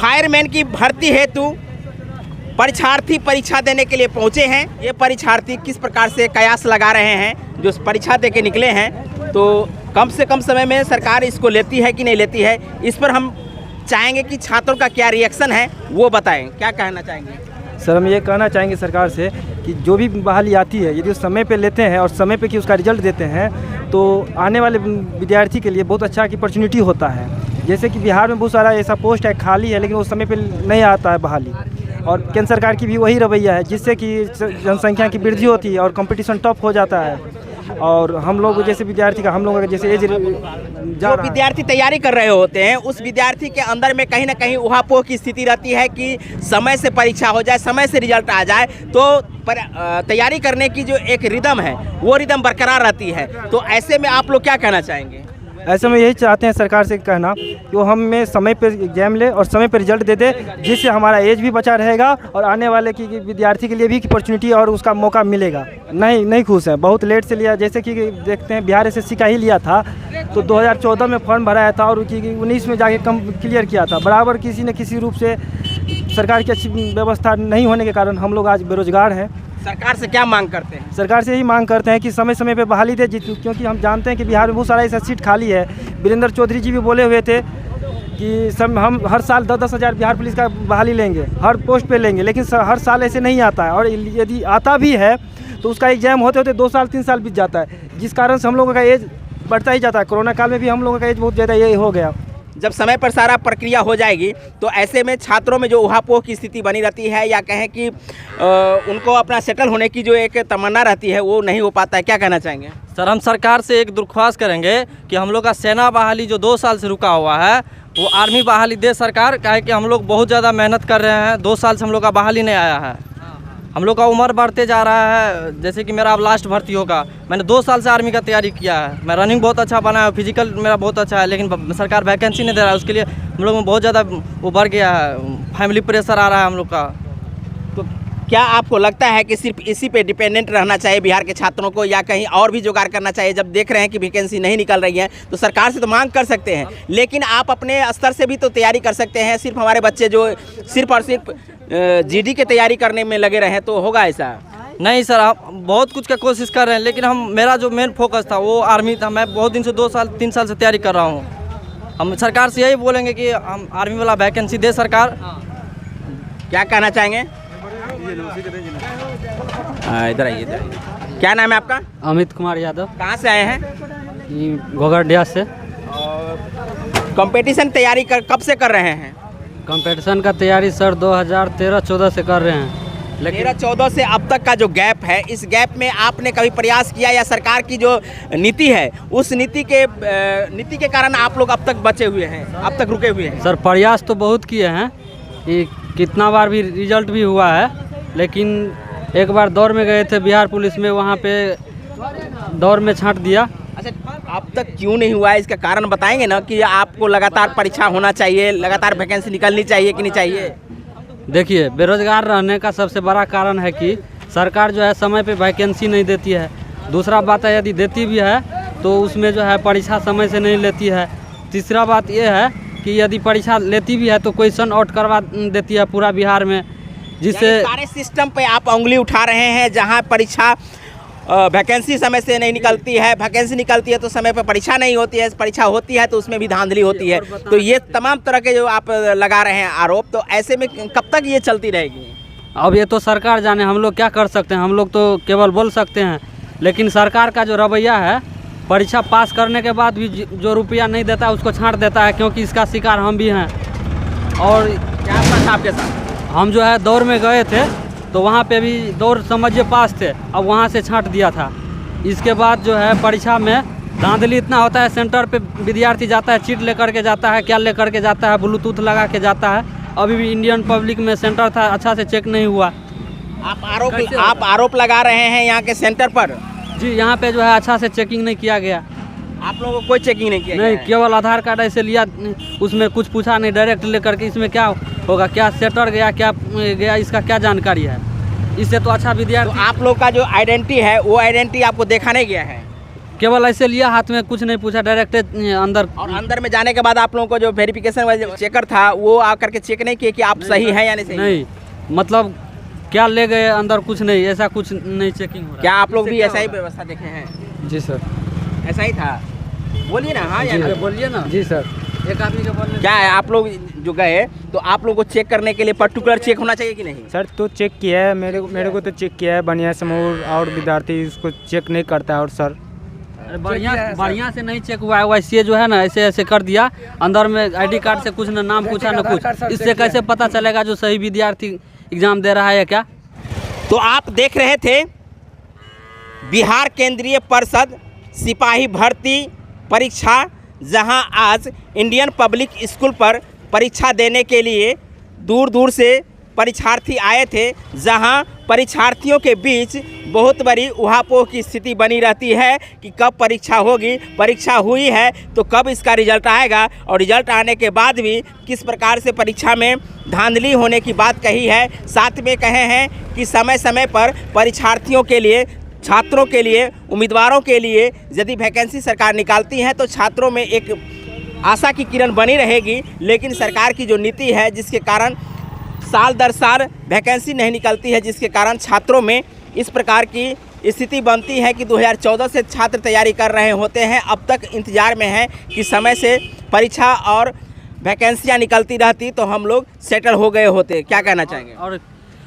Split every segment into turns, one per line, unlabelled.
Fireman की भर्ती हेतु परीक्षार्थी परीक्षा देने के लिए पहुंचे हैं। ये परीक्षार्थी किस प्रकार से कयास लगा रहे हैं, जो परीक्षा दे के निकले हैं, तो कम से कम समय में सरकार इसको लेती है कि नहीं लेती है, इस पर हम चाहेंगे कि छात्रों का क्या रिएक्शन है वो बताएं। क्या कहना चाहेंगे?
सर, हम ये कहना चाहेंगे सरकार से कि जो भी बहाली आती है यदि उस समय पे लेते हैं और समय पे कि उसका रिजल्ट देते हैं तो आने वाले विद्यार्थी के लिए बहुत अच्छा की अपॉर्चुनिटी होता है। जैसे कि बिहार में बहुत सारा ऐसा पोस्ट है खाली है, लेकिन उस समय पे नहीं आता है बहाली, और केंद्र सरकार की भी वही रवैया है जिससे कि जनसंख्या की वृद्धि होती है और कंपटीशन टफ हो जाता है। और हम लोग जैसे विद्यार्थी का, हम लोगों का जैसे एज
जो विद्यार्थी तैयारी कर रहे होते हैं उस विद्यार्थी के अंदर में कहीं ना कहीं उहापोह की स्थिति रहती है कि समय से परीक्षा हो जाए, समय से रिजल्ट आ जाए, तो तैयारी करने की जो एक रिदम है वो रिदम बरकरार रहती है। तो ऐसे में आप लोग क्या कहना चाहेंगे?
ऐसे में यही चाहते हैं सरकार से कहना कि वो हमें समय पर एग्जाम ले और समय पर रिजल्ट दे दे, जिससे हमारा एज भी बचा रहेगा और आने वाले की विद्यार्थी के लिए भी अपॉर्चुनिटी और उसका मौका मिलेगा। नहीं खुश है, बहुत लेट से लिया। जैसे कि देखते हैं बिहार SSC का ही लिया था तो 2014 में फॉर्म भराया था और 19 में जाके कम क्लियर किया था। बराबर किसी न किसी रूप से सरकार की अच्छी व्यवस्था नहीं होने के कारण हम लोग आज बेरोजगार हैं।
सरकार से क्या मांग करते हैं?
सरकार से यही मांग करते हैं कि समय समय पे बहाली दे, क्योंकि हम जानते हैं कि बिहार में बहुत सारा ऐसा सीट खाली है। वीरेंद्र चौधरी जी भी बोले हुए थे कि हम हर साल 10-10 हज़ार बिहार पुलिस का बहाली लेंगे, हर पोस्ट पे लेंगे, लेकिन हर साल ऐसे नहीं आता है। और यदि आता भी है तो उसका एग्जाम होते होते 2 साल 3 साल बीत जाता है, जिस कारण से हम लोगों का एज बढ़ता ही जाता है। कोरोना काल में भी हम लोगों का एज बहुत ज़्यादा ये हो गया।
जब समय पर सारा प्रक्रिया हो जाएगी तो ऐसे में छात्रों में जो उहापोह की स्थिति बनी रहती है, या कहें कि उनको अपना सेटल होने की जो एक तमन्ना रहती है वो नहीं हो पाता है। क्या कहना चाहेंगे?
सर, हम सरकार से एक दरख्वास्त करेंगे कि हम लोग का सेना बहाली जो 2 साल से रुका हुआ है वो आर्मी बहाली दे सरकार। काहे कि हम लोग बहुत ज़्यादा मेहनत कर रहे हैं, 2 साल से हम लोग का बहाली नहीं आया है। हम लोग का उम्र बढ़ते जा रहा है। जैसे कि मेरा अब लास्ट भर्ती होगा, मैंने 2 साल से आर्मी का तैयारी किया है, मैं रनिंग बहुत अच्छा बना है, फिजिकल मेरा बहुत अच्छा है, लेकिन सरकार वैकेंसी नहीं दे रहा है। उसके लिए हम लोग में बहुत ज़्यादा वो बढ़ गया है, फैमिली प्रेशर आ रहा है हम लोग का।
तो क्या आपको लगता है कि सिर्फ इसी पे डिपेंडेंट रहना चाहिए बिहार के छात्रों को, या कहीं और भी जुगाड़ करना चाहिए? जब देख रहे हैं कि वैकेंसी नहीं निकल रही है तो सरकार से तो मांग कर सकते हैं, लेकिन आप अपने स्तर से भी तो तैयारी कर सकते हैं। सिर्फ हमारे बच्चे जो सिर्फ और सिर्फ GD की तैयारी करने में लगे रहे तो होगा ऐसा?
नहीं सर, हम बहुत कुछ का कोशिश कर रहे हैं, लेकिन मेरा जो मेन फोकस था वो आर्मी था। मैं बहुत दिन से 2 साल 3 साल से तैयारी कर रहा हूँ। हम सरकार से यही बोलेंगे कि हम आर्मी वाला वैकेंसी दे सरकार।
क्या कहना चाहेंगे? इधर आइए, क्या नाम है आपका?
अमित कुमार यादव।
कहाँ से आए हैं?
घोघरडिया से।
कंपटीशन तैयारी कब से कर रहे हैं?
कंपटीशन का तैयारी सर 2013-14 से कर रहे हैं,
लेकिन 13-14 से अब तक का जो गैप है, इस गैप में आपने कभी प्रयास किया, या सरकार की जो नीति है उस नीति के कारण आप लोग अब तक बचे हुए हैं, अब तक रुके हुए हैं?
सर, प्रयास तो बहुत किए हैं, ये कितना बार भी रिजल्ट भी हुआ है, लेकिन एक बार दौड़ में गए थे बिहार पुलिस में, वहाँ पे दौड़ में छांट दिया।
अच्छा, अब तक क्यों नहीं हुआ है इसका कारण बताएंगे ना, कि आपको लगातार परीक्षा होना चाहिए, लगातार वैकेंसी निकलनी चाहिए कि नहीं चाहिए?
देखिए, बेरोजगार रहने का सबसे बड़ा कारण है कि सरकार जो है समय पे वैकेंसी नहीं देती है। दूसरा बात है, यदि देती भी है तो उसमें जो है परीक्षा समय से नहीं लेती है। तीसरा बात ये है कि यदि परीक्षा लेती भी है तो क्वेश्चन आउट करवा देती है पूरा बिहार में, जिससे
सारे सिस्टम पे आप उंगली उठा रहे हैं। जहां परीक्षा वैकेंसी समय से नहीं निकलती है, वैकेंसी निकलती है तो समय पर परीक्षा नहीं होती है, परीक्षा होती है तो उसमें भी धांधली होती है। तो ये तमाम तरह के जो आप लगा रहे हैं आरोप, तो ऐसे में कब तक ये चलती रहेगी?
अब ये तो सरकार जाने, हम लोग क्या कर सकते हैं। हम लोग तो केवल बोल सकते हैं, लेकिन सरकार का जो रवैया है, परीक्षा पास करने के बाद भी जो रुपया नहीं देता है उसको छांट देता है, क्योंकि इसका शिकार हम भी हैं। और
क्या था आपके साथ?
हम जो है दौड़ में गए थे तो वहाँ पे भी दौड़ समझिए पास थे, अब वहाँ से छांट दिया था। इसके बाद जो है परीक्षा में धांधली इतना होता है, सेंटर पे विद्यार्थी जाता है, चीट लेकर के जाता है, क्या लेकर के जाता है, ब्लूटूथ लगा के जाता है। अभी भी इंडियन पब्लिक में सेंटर था, अच्छा से चेक नहीं हुआ।
आप आरोप लगा रहे हैं यहाँ के सेंटर पर?
जी, यहाँ पे जो है अच्छा से चेकिंग नहीं किया गया।
आप लोगों को कोई चेकिंग नहीं किया?
नहीं, केवल आधार कार्ड ऐसे लिया, उसमें कुछ पूछा नहीं, डायरेक्ट लेकर के इसमें क्या होगा, क्या सेटर गया, क्या गया, इसका क्या जानकारी है। इससे तो अच्छा विद्यार्थी।
तो आप लोग का जो आइडेंटिटी है वो आइडेंटिटी आपको देखा नहीं गया है?
केवल ऐसे लिया, हाथ में कुछ नहीं पूछा, डायरेक्ट अंदर।
और अंदर में जाने के बाद आप लोगों को जो वेरिफिकेशन वाला चेकर था वो आकर के चेक नहीं किए कि आप सही हैं या नहीं सही?
नहीं, मतलब क्या ले गए अंदर, कुछ नहीं, ऐसा कुछ नहीं चेकिंग हो रहा।
क्या आप लोग भी ऐसा ही व्यवस्था देखे हैं?
जी सर।
ऐसा ही था? बोलिए ना, हाँ या ना?
बोलिए ना।
जी सर।
एक आदमी के बोलने
क्या है, आप लोग जो गए तो आप लोग को चेक करने के लिए पर्टिकुलर चेक होना चाहिए कि नहीं?
सर तो चेक किया है, मेरे को तो चेक किया है, बढ़िया समूह और विद्यार्थी इसको चेक नहीं करता है। और सर
बढ़िया से नहीं चेक हुआ है, वैसे जो है ना ऐसे ऐसे कर दिया, अंदर में आईडी कार्ड से कुछ ना नाम पूछा ना कुछ। इससे कैसे पता चलेगा जो सही विद्यार्थी एग्जाम दे रहा है या क्या?
तो आप देख रहे थे बिहार केंद्रीय परिषद सिपाही भर्ती परीक्षा, जहां आज इंडियन पब्लिक स्कूल पर परीक्षा देने के लिए दूर दूर से परीक्षार्थी आए थे, जहां परीक्षार्थियों के बीच बहुत बड़ी उहापोह की स्थिति बनी रहती है कि कब परीक्षा होगी, परीक्षा हुई है तो कब इसका रिजल्ट आएगा, और रिजल्ट आने के बाद भी किस प्रकार से परीक्षा में धांधली होने की बात कही है। साथ में कहे हैं कि समय समय पर परीक्षार्थियों के लिए, छात्रों के लिए, उम्मीदवारों के लिए यदि वैकेंसी सरकार निकालती है तो छात्रों में एक आशा की किरण बनी रहेगी। लेकिन सरकार की जो नीति है जिसके कारण साल दर साल वैकेंसी नहीं निकलती है, जिसके कारण छात्रों में इस प्रकार की स्थिति बनती है कि 2014 से छात्र तैयारी कर रहे होते हैं, अब तक इंतज़ार में हैं कि समय से परीक्षा और वैकेंसियाँ निकलती रहती तो हम लोग सेटल हो गए होते। क्या कहना चाहेंगे?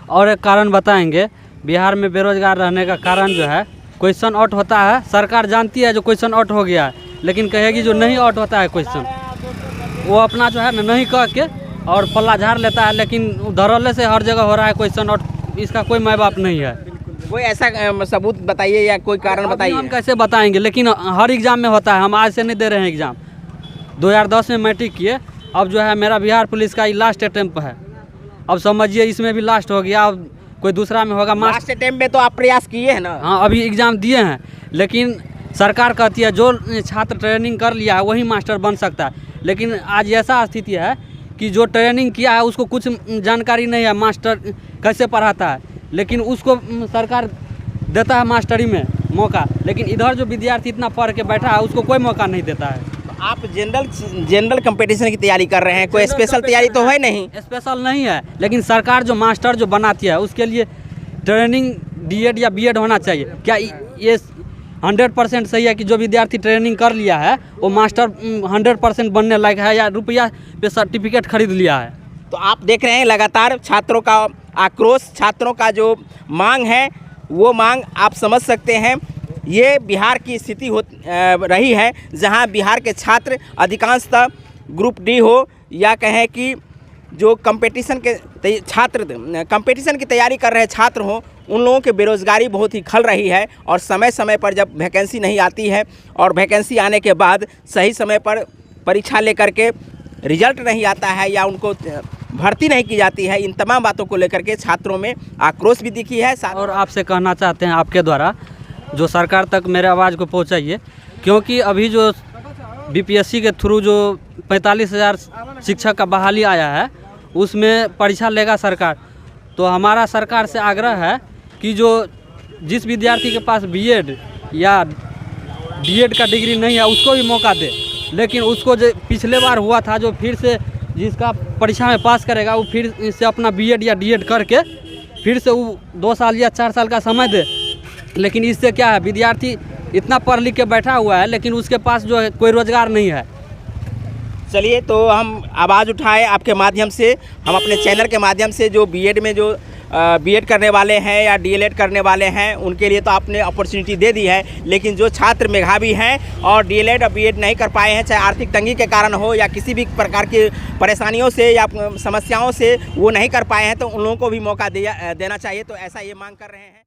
और एक कारण बताएंगे, बिहार में बेरोजगार रहने का कारण जो है, क्वेश्चन आउट होता है, सरकार जानती है जो क्वेश्चन आउट हो गया है, लेकिन कहेगी जो नहीं आउट होता है क्वेश्चन, वो अपना जो है ना नहीं कह के और पल्ला झाड़ लेता है, लेकिन धड़ल्ले से हर जगह हो रहा है क्वेश्चन आउट। इसका कोई माँ बाप नहीं है।
कोई ऐसा सबूत बताइए या कोई कारण बताइए।
हम कैसे बताएंगे, लेकिन हर एग्ज़ाम में होता है। हम आज से नहीं दे रहे हैं एग्ज़ाम, 2010 में मैट्रिक किए, अब जो है मेरा बिहार पुलिस का लास्ट अटेम्प्ट है। अब समझिए इसमें भी लास्ट हो गया, अब कोई दूसरा में होगा।
लास्ट अटेम्प्ट में तो आप प्रयास किए हैं ना?
हाँ, अभी एग्ज़ाम दिए हैं, लेकिन सरकार कहती है जो छात्र ट्रेनिंग कर लिया है वही मास्टर बन सकता है। लेकिन आज ऐसा स्थिति है कि जो ट्रेनिंग किया है उसको कुछ जानकारी नहीं है मास्टर कैसे पढ़ाता है, लेकिन उसको सरकार देता है मास्टरी में मौका, लेकिन इधर जो विद्यार्थी इतना पढ़ के बैठा है उसको कोई मौका नहीं देता है।
आप जनरल कंपटीशन की तैयारी कर रहे हैं, कोई स्पेशल तैयारी तो है नहीं?
स्पेशल नहीं है, लेकिन सरकार जो मास्टर जो बनाती है उसके लिए ट्रेनिंग डीएड या बीएड होना चाहिए। क्या ये 100% सही है कि जो विद्यार्थी ट्रेनिंग कर लिया है वो मास्टर 100% बनने लायक है, या रुपया पे सर्टिफिकेट खरीद लिया है?
तो आप देख रहे हैं लगातार छात्रों का आक्रोश, छात्रों का जो मांग है वो मांग आप समझ सकते हैं। ये बिहार की स्थिति रही है, जहां बिहार के छात्र अधिकांशतः ग्रुप डी हो या कहें कि जो कंपटीशन की तैयारी कर रहे छात्र हों, उन लोगों की बेरोज़गारी बहुत ही खल रही है। और समय समय पर जब वैकेंसी नहीं आती है और वैकेंसी आने के बाद सही समय पर परीक्षा लेकर के रिजल्ट नहीं आता है या उनको भर्ती नहीं की जाती है, इन तमाम बातों को लेकर के छात्रों में आक्रोश भी दिखी है।
और आपसे कहना चाहते हैं आपके द्वारा जो सरकार तक मेरे आवाज़ को पहुंचाइए, क्योंकि अभी जो बीपीएससी के थ्रू जो 45,000 शिक्षक का बहाली आया है उसमें परीक्षा लेगा सरकार। तो हमारा सरकार से आग्रह है कि जो जिस विद्यार्थी के पास बीएड या डीएड का डिग्री नहीं है उसको भी मौका दे, लेकिन उसको जो पिछले बार हुआ था जो फिर से जिसका परीक्षा में पास करेगा वो फिर से अपना बीएड या डीएड करके फिर से वो 2 साल या 4 साल का समय दे। लेकिन इससे क्या है, विद्यार्थी इतना पढ़ लिख के बैठा हुआ है लेकिन उसके पास जो है कोई रोज़गार नहीं है।
चलिए, तो हम आवाज़ उठाए आपके माध्यम से, हम अपने चैनल के माध्यम से जो बीएड में जो बीएड करने वाले हैं या डीएलएड करने वाले हैं उनके लिए तो आपने अपॉर्चुनिटी दे दी है, लेकिन जो छात्र मेधावी हैं और डीएलएड और बीएड नहीं कर पाए हैं, चाहे आर्थिक तंगी के कारण हो या किसी भी प्रकार की परेशानियों से या समस्याओं से वो नहीं कर पाए हैं, तो उन लोगों को भी मौका देना चाहिए। तो ऐसा ये मांग कर रहे हैं।